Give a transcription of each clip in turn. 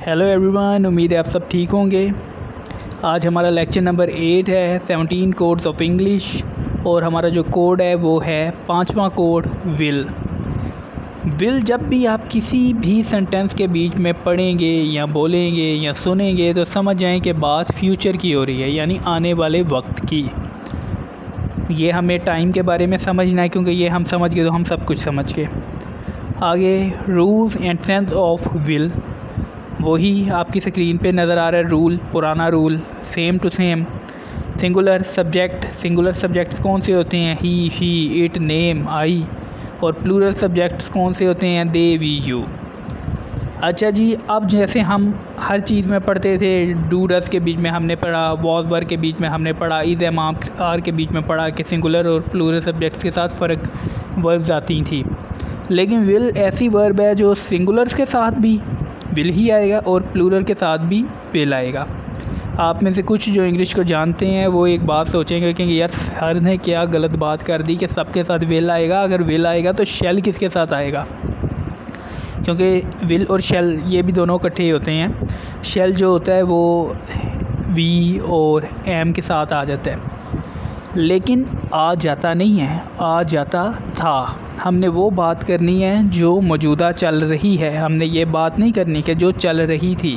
Hello everyone, उम्मीद है आप सब ठीक होंगे। आज हमारा लेक्चर नंबर 8 है 17 कोड्स ऑफ इंग्लिश और हमारा जो कोड है वो है 5वां कोड विल। जब भी आप किसी भी सेंटेंस के बीच में पढ़ेंगे या बोलेंगे या सुनेंगे तो समझ जाएं कि बात फ्यूचर की हो रही है, यानी आने वाले वक्त की। ये हमें टाइम के बारे में समझना है, क्योंकि ये हम समझ गए तो हम सब कुछ समझ गए। आगे rules and sense of will, वही आपकी स्क्रीन पे नज़र आ रहा है। रूल, पुराना rule, same to same. Singular subjects कौन से होते हैं? He, she, it, name, I. और प्लूरल सब्जेक्ट्स कौन से होते हैं? They, we, you. अच्छा जी, अब जैसे हम हर चीज़ में पढ़ते थे, डू डस के बीच में हमने पढ़ा, वॉज वर के बीच में हमने पढ़ा, इज़ एम आर के बीच में पढ़ा कि सिंगुलर और प्लूरल सब्जेक्ट्स के साथ फ़र्क वर्ब्स आती थी। लेकिन विल ऐसी वर्ब है जो सिंगुलर्स के साथ भी विल ही आएगा और प्लूरल के साथ भी विल आएगा। आप में से कुछ जो इंग्लिश को जानते हैं वो एक बात सोचेंगे कि यार सर ने क्या गलत बात कर दी कि सबके साथ विल आएगा। अगर विल आएगा तो शेल किसके साथ आएगा? क्योंकि विल और शेल ये भी दोनों इकट्ठे होते हैं। शेल जो होता है वो वी और एम के साथ आ जाता है, लेकिन आ जाता नहीं है, आ जाता था। हमने वो बात करनी है जो मौजूदा चल रही है। हमने ये बात नहीं करनी कि जो चल रही थी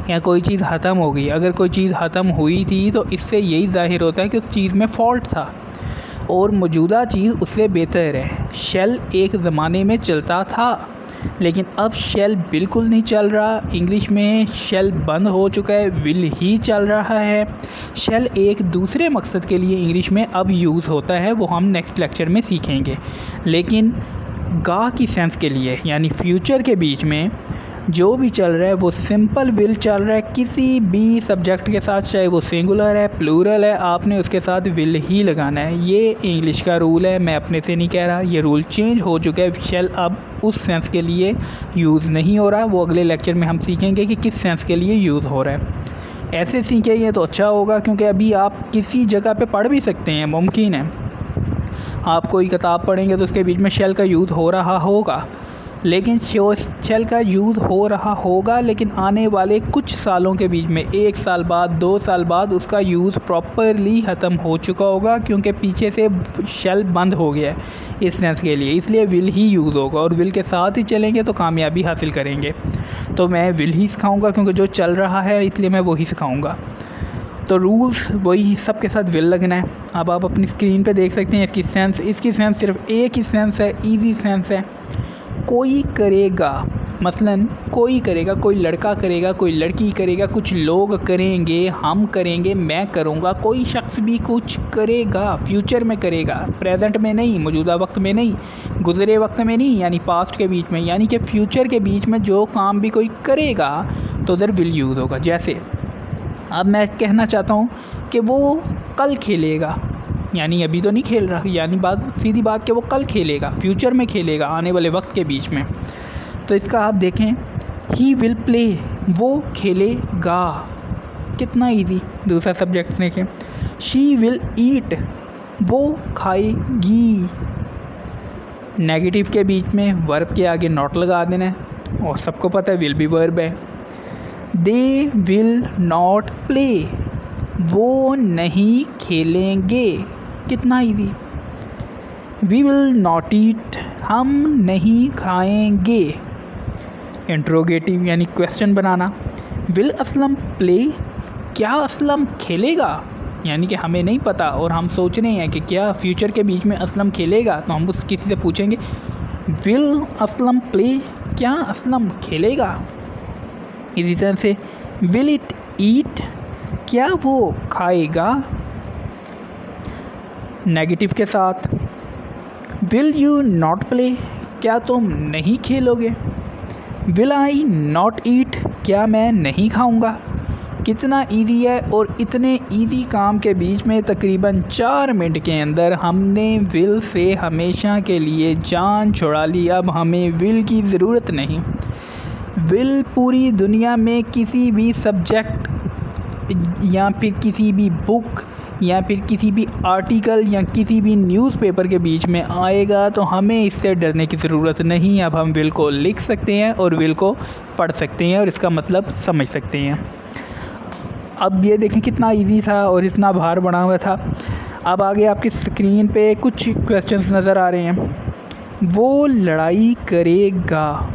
या कोई चीज़ ख़त्म हो गई। अगर कोई चीज़ ख़त्म हुई थी तो इससे यही ज़ाहिर होता है कि उस चीज़ में फ़ॉल्ट था और मौजूदा चीज़ उससे बेहतर है। शेल एक ज़माने में चलता था, लेकिन अब शेल बिल्कुल नहीं चल रहा। इंग्लिश में शेल बंद हो चुका है, विल ही चल रहा है। शेल एक दूसरे मकसद के लिए इंग्लिश में अब यूज़ होता है, वो हम नेक्स्ट लेक्चर में सीखेंगे। लेकिन गा की सेंस के लिए यानी फ्यूचर के बीच में जो भी चल रहा है वो सिंपल विल चल रहा है किसी भी सब्जेक्ट के साथ, चाहे वो सिंगुलर है, प्लूरल है, आपने उसके साथ विल ही लगाना है। ये इंग्लिश का रूल है, मैं अपने से नहीं कह रहा। ये रूल चेंज हो चुका है। शेल अब उस सेंस के लिए यूज़ नहीं हो रहा। वो अगले लेक्चर में हम सीखेंगे कि किस सेंस के लिए यूज़ हो रहा है। ऐसे सीखेंगे तो अच्छा होगा, क्योंकि अभी आप किसी जगह पे पढ़ भी सकते हैं। मुमकिन है आप कोई किताब पढ़ेंगे तो उसके बीच में शेल का यूज़ हो रहा होगा, लेकिन शेल का यूज़ हो रहा होगा, लेकिन आने वाले कुछ सालों के बीच में 1 साल बाद, 2 साल बाद उसका यूज़ प्रॉपरली ख़त्म हो चुका होगा, क्योंकि पीछे से शेल बंद हो गया है इस सेंस के लिए। इसलिए विल ही यूज़ होगा और विल के साथ ही चलेंगे तो कामयाबी हासिल करेंगे। तो मैं विल ही सिखाऊंगा, क्योंकि जो चल रहा है इसलिए मैं वही सिखाऊंगा। तो रूल्स वही, सबके साथ विल लगना है। अब आप अपनी स्क्रीन पे देख सकते हैं इसकी सेंस सिर्फ एक ही सेंस है, ईजी सेंस है। कोई करेगा, मसलन कोई करेगा, कोई लड़का करेगा, कोई लड़की करेगा, कुछ लोग करेंगे, हम करेंगे, मैं करूँगा। कोई शख्स भी कुछ करेगा, फ्यूचर में करेगा, प्रेजेंट में नहीं, मौजूदा वक्त में नहीं, गुज़रे वक्त में नहीं, यानी पास्ट के बीच में, यानी कि फ्यूचर के बीच में जो काम भी कोई करेगा तो उधर विल यूज़ होगा। जैसे अब मैं कहना चाहता हूँ कि वो कल खेलेगा, यानी अभी तो नहीं खेल रहा, यानी बात सीधी बात कि वो कल खेलेगा, फ्यूचर में खेलेगा, आने वाले वक्त के बीच में। तो इसका आप देखें, ही विल प्ले, वो खेलेगा, कितना इजी। दूसरा सब्जेक्ट देखें, शी विल ईट, वो खाएगी। नेगेटिव के बीच में वर्ब के आगे नॉट लगा देना है, और सबको पता है विल भी वर्ब है। दे विल नॉट प्ले, वो नहीं खेलेंगे, कितना easy. We will not eat, हम नहीं खाएंगे। इंट्रोगेटिव यानी क्वेश्चन बनाना, विल असलम प्ले, क्या असलम खेलेगा, यानी कि हमें नहीं पता और हम सोच रहे हैं कि क्या फ्यूचर के बीच में असलम खेलेगा, तो हम उस किसी से पूछेंगे विल असलम प्ले, क्या असलम खेलेगा। इसी तरह से विल इट ईट, क्या वो खाएगा। नेगेटिव के साथ, विल यू नॉट प्ले, क्या तुम नहीं खेलोगे। विल आई नॉट ईट, क्या मैं नहीं खाऊंगा। कितना इजी है, और इतने इजी काम के बीच में तकरीबन 4 मिनट के अंदर हमने विल से हमेशा के लिए जान छुड़ा ली। अब हमें विल की ज़रूरत नहीं। विल पूरी दुनिया में किसी भी सब्जेक्ट या फिर किसी भी बुक या फिर किसी भी आर्टिकल या किसी भी न्यूज़पेपर के बीच में आएगा तो हमें इससे डरने की ज़रूरत नहीं। अब हम विल को लिख सकते हैं और विल को पढ़ सकते हैं और इसका मतलब समझ सकते हैं। अब ये देखें कितना इजी था और इतना भार बना हुआ था। अब आगे आपकी स्क्रीन पे कुछ क्वेश्चंस नज़र आ रहे हैं। वो लड़ाई करेगा,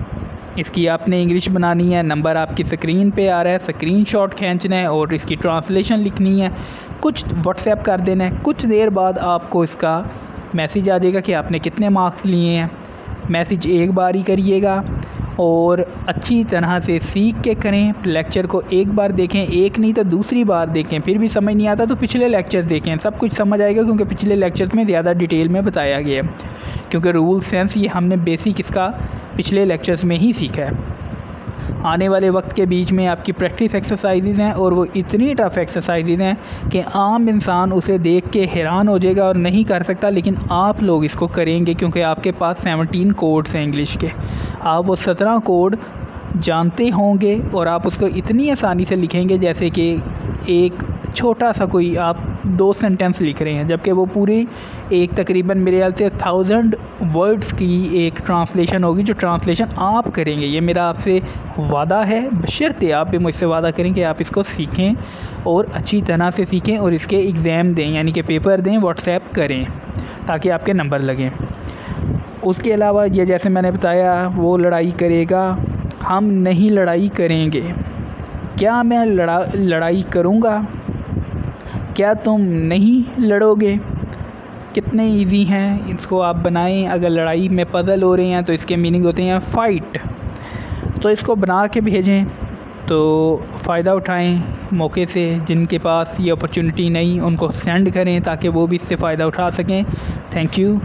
इसकी आपने इंग्लिश बनानी है। नंबर आपकी स्क्रीन पे आ रहा है, स्क्रीनशॉट खींचना है और इसकी ट्रांसलेशन लिखनी है, कुछ व्हाट्सएप कर देना है। कुछ देर बाद आपको इसका मैसेज आ जाएगा कि आपने कितने मार्क्स लिए हैं। मैसेज एक बार ही करिएगा और अच्छी तरह से सीख के करें। लेक्चर को एक बार देखें, एक नहीं तो दूसरी बार देखें। फिर भी समझ नहीं आता तो पिछले लेक्चर्स देखें, सब कुछ समझ आएगा, क्योंकि पिछले लेक्चर्स में ज़्यादा डिटेल में बताया गया है। क्योंकि रूल सेंस ये हमने बेसिक इसका पिछले लेक्चर्स में ही सीखा है। आने वाले वक्त के बीच में आपकी प्रैक्टिस एक्सरसाइजेज हैं और वो इतनी टफ़ एक्सरसाइजेज हैं कि आम इंसान उसे देख के हैरान हो जाएगा और नहीं कर सकता, लेकिन आप लोग इसको करेंगे क्योंकि आपके पास 17 कोड्स हैं इंग्लिश के। आप वो 17 कोड जानते होंगे और आप उसको इतनी आसानी से लिखेंगे जैसे कि एक छोटा सा कोई आप 2 सेंटेंस लिख रहे हैं, जबकि वो पूरी एक तकरीबन मेरे ख्याल से 1000 वर्ड्स की एक ट्रांसलेशन होगी, जो ट्रांसलेशन आप करेंगे। ये मेरा आपसे वादा है, बशर्ते आप भी मुझसे वादा करें कि आप इसको सीखें और अच्छी तरह से सीखें और इसके एग्ज़ाम दें, यानी कि पेपर दें, व्हाट्सएप करें ताकि आपके नंबर लगें। उसके अलावा ये जैसे मैंने बताया, वो लड़ाई करेगा, हम नहीं लड़ाई करेंगे। क्या मैं लड़ाई करूँगा? क्या तुम नहीं लड़ोगे? कितने इजी हैं, इसको आप बनाएं। अगर लड़ाई में पज़ल हो रहे हैं तो इसके मीनिंग होते हैं फ़ाइट। तो इसको बना के भेजें तो फ़ायदा उठाएं मौके से। जिनके पास ये अपॉर्चुनिटी नहीं, उनको सेंड करें ताकि वो भी इससे फ़ायदा उठा सकें। Thank you.